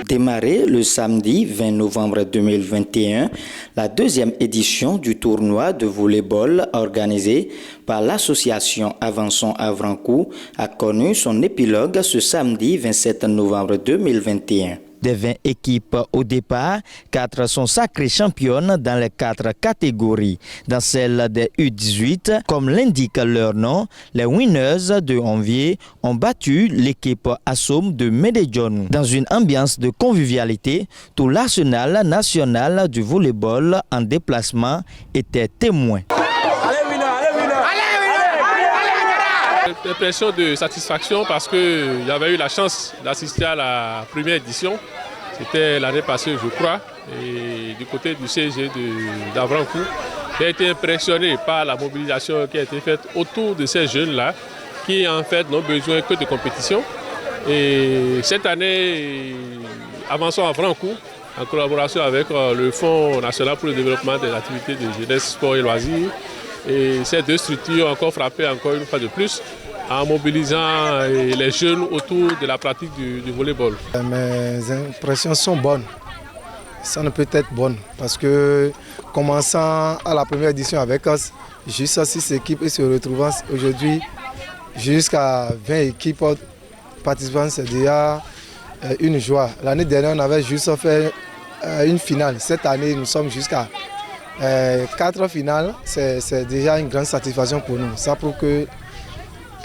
Démarré le samedi 20 novembre 2021, la deuxième édition du tournoi de volley-ball organisé par l'association Avançons Avrancourt a connu son épilogue ce samedi 27 novembre 2021. Des 20 équipes au départ, 4 sont sacrées championnes dans les 4 catégories. Dans celle des U18, comme l'indique leur nom, les winners de Honvier ont battu l'équipe Assom de Médéjon. Dans une ambiance de convivialité, tout l'arsenal national du volleyball en déplacement était témoin. Impression de satisfaction parce que j'avais eu la chance d'assister à la première édition. C'était l'année passée, je crois, et du côté du CG d'Avrancourt. J'ai été impressionné par la mobilisation qui a été faite autour de ces jeunes-là qui en fait n'ont besoin que de compétition. Et cette année, Avançons Avrancourt, en collaboration avec le Fonds national pour le développement des activités de jeunesse, sport et loisirs, et ces deux structures ont encore frappé encore une fois de plus en mobilisant les jeunes autour de la pratique du volleyball. Mes impressions sont bonnes. Ça ne peut être bonne parce que commençant à la première édition avec us, juste 6 équipes et se retrouvant aujourd'hui jusqu'à 20 équipes participantes, c'est déjà une joie. L'année dernière, on avait juste fait une finale. Cette année, nous sommes jusqu'à 4 finales, c'est déjà une grande satisfaction pour nous. Ça prouve que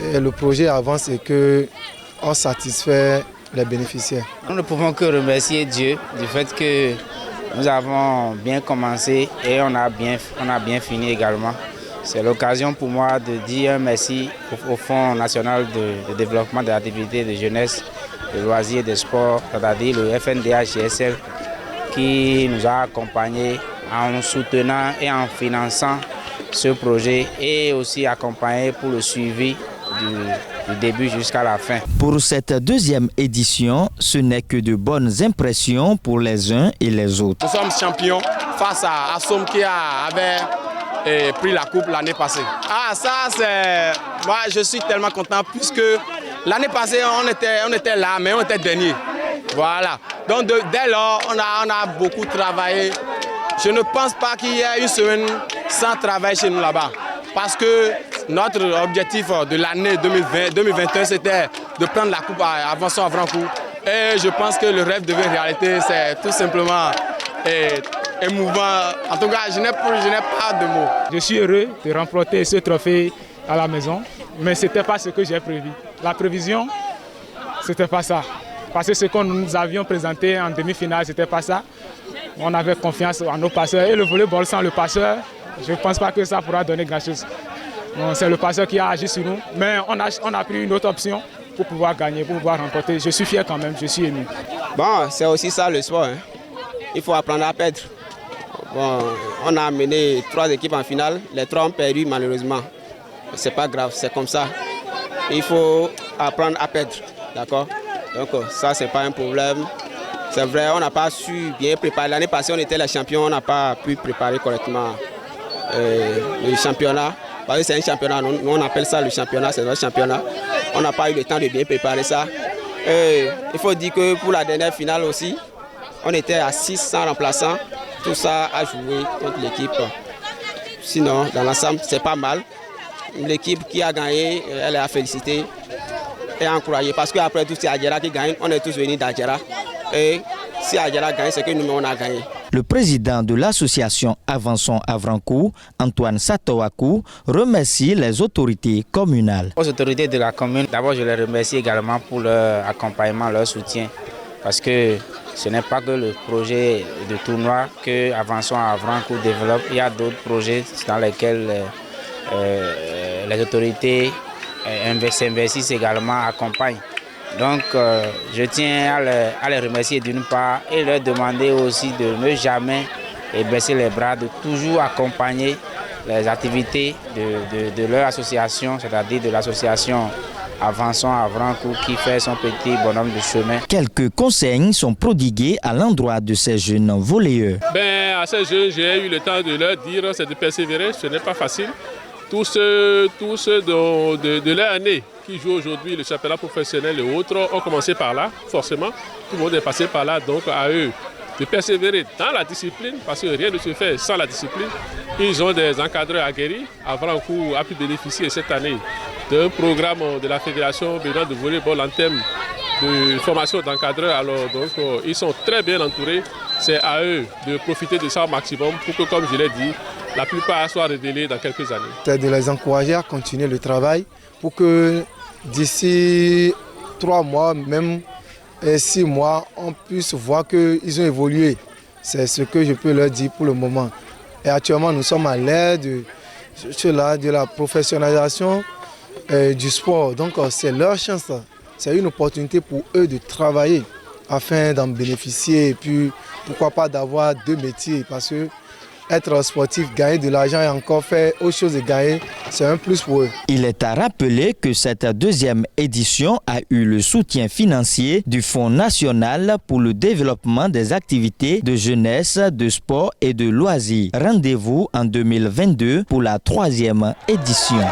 le projet avance et qu'on satisfait les bénéficiaires. Nous ne pouvons que remercier Dieu du fait que nous avons bien commencé et on a bien fini également. C'est l'occasion pour moi de dire merci au Fonds national de développement des activités de jeunesse, de loisirs et de sport, c'est-à-dire le FNDH-GSL, qui nous a accompagnés en soutenant et en finançant ce projet et aussi accompagné pour le suivi du début jusqu'à la fin. Pour cette deuxième édition, ce n'est que de bonnes impressions pour les uns et les autres. Nous sommes champions face à Assom qui avait pris la coupe l'année passée. Moi je suis tellement content puisque l'année passée on était là mais on était dernier. Voilà. Donc dès lors on a beaucoup travaillé. Je ne pense pas qu'il y ait une semaine sans travail chez nous là-bas. Parce que notre objectif de l'année 2021, c'était de prendre la coupe à Avançons Avrancourt. Et je pense que le rêve devient réalité. C'est tout simplement émouvant. En tout cas, je n'ai pas de mots. Je suis heureux de remporter ce trophée à la maison. Mais ce n'était pas ce que j'ai prévu. La prévision, ce n'était pas ça. Parce que ce que nous avions présenté en demi-finale, ce n'était pas ça. On avait confiance en nos passeurs et le volleyball sans le passeur, je ne pense pas que ça pourra donner grand-chose. C'est le passeur qui a agi sur nous, mais on a pris une autre option pour pouvoir gagner, pour pouvoir remporter. Je suis fier quand même, je suis ému. Bon, c'est aussi ça le sport. Hein. Il faut apprendre à perdre. Bon, on a amené 3 équipes en finale, les 3 ont perdu malheureusement. C'est pas grave, c'est comme ça. Il faut apprendre à perdre, d'accord? Donc ça, c'est pas un problème. C'est vrai, on n'a pas su bien préparer. L'année passée, on était les champions, on n'a pas pu préparer correctement le championnat. Parce que c'est un championnat, nous on appelle ça le championnat, c'est notre championnat. On n'a pas eu le temps de bien préparer ça. Il faut dire que pour la dernière finale aussi, on était à 600 remplaçants. Tout ça a joué contre l'équipe. Sinon, dans l'ensemble, c'est pas mal. L'équipe qui a gagné, elle est à féliciter et à encourager. Parce qu'après tout, c'est Adjara qui gagne. On est tous venus d'Adjara. Et si Adjara gagne, c'est que nous, on a gagné. Le président de l'association Avançons Avrancourt, Antoine Satowakou, remercie les autorités communales. Aux autorités de la commune, d'abord je les remercie également pour leur accompagnement, leur soutien. Parce que ce n'est pas que le projet de tournoi que Avançons Avrancourt développe. Il y a d'autres projets dans lesquels les autorités s'investissent également, accompagnent. Donc je tiens à les remercier d'une part et leur demander aussi de ne jamais baisser les bras, de toujours accompagner les activités de leur association, c'est-à-dire de l'association Avançons Avrancourt qui fait son petit bonhomme de chemin. Quelques conseils sont prodigués à l'endroit de ces jeunes volleyeurs. À ces jeunes, j'ai eu le temps de leur dire, c'est de persévérer, ce n'est pas facile. Tous ceux de leur année qui jouent aujourd'hui le championnat professionnel et autres ont commencé par là, forcément. Tout le monde est passé par là, donc à eux de persévérer dans la discipline, parce que rien ne se fait sans la discipline. Ils ont des encadreurs aguerris. Avrancourt a pu bénéficier cette année d'un programme de la Fédération béninoise de volleyball en termes de formation d'encadreurs. Alors donc ils sont très bien entourés. C'est à eux de profiter de ça au maximum pour que, comme je l'ai dit, la plupart soient révélés dans quelques années. C'est de les encourager à continuer le travail pour que d'ici 3 mois, même 6 mois, on puisse voir qu'ils ont évolué. C'est ce que je peux leur dire pour le moment. Et actuellement, nous sommes à l'ère de la professionnalisation du sport. Donc c'est leur chance. C'est une opportunité pour eux de travailler afin d'en bénéficier et puis pourquoi pas d'avoir 2 métiers, parce que être sportif, gagner de l'argent et encore faire autre chose de gagner, c'est un plus pour eux. Il est à rappeler que cette 2e édition a eu le soutien financier du Fonds national pour le développement des activités de jeunesse, de sport et de loisirs. Rendez-vous en 2022 pour la 3e édition.